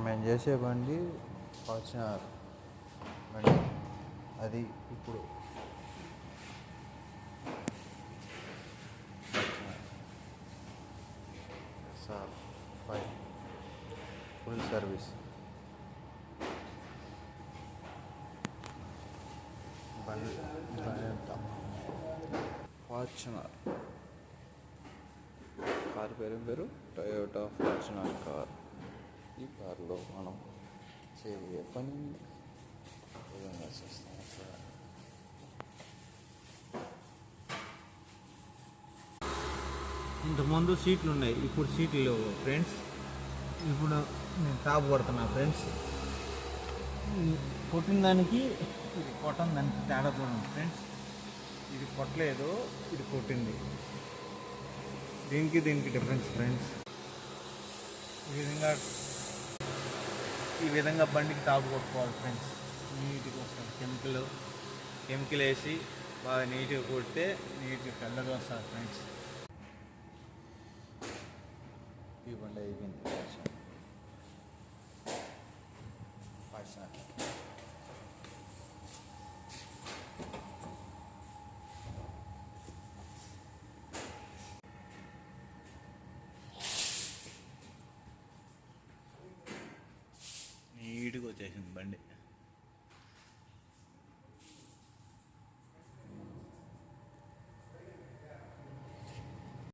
మేము చేసే బండి ఫార్చునర్ బండి. అది ఇప్పుడు సార్ 5 ఫుల్ సర్వీస్ బండి ఎంత ఫార్చునర్ కార్ పేరు టొయోటా ఫార్చునర్ కార్. ఈ కార్లో మనం చేయే పని విధంగా చేస్తాం చూడండి. ఇంతకుముందు సీట్లు ఉన్నాయి, ఇప్పుడు సీట్లు లేవు ఫ్రెండ్స్. ఇప్పుడు నేను టాప్ కొడుతున్నా ఫ్రెండ్స్. కొట్టిన దానికి ఇది కొట్టని దానికి తేడా చూడండి ఫ్రెండ్స్. ఇది కొట్టలేదు, ఇది కొట్టింది. దీనికి డిఫరెన్స్ ఫ్రెండ్స్. ఈ విధంగా బండికి టాప్ కొట్టుకోవాలి ఫ్రెండ్స్. నీట్గా వస్తుంది. కెమికల్ వేసి బాగా నీట్గా కొడితే నీట్గా పెద్దగా వస్తుంది ఫ్రెండ్స్. ఈ బండి అయిపోయింది.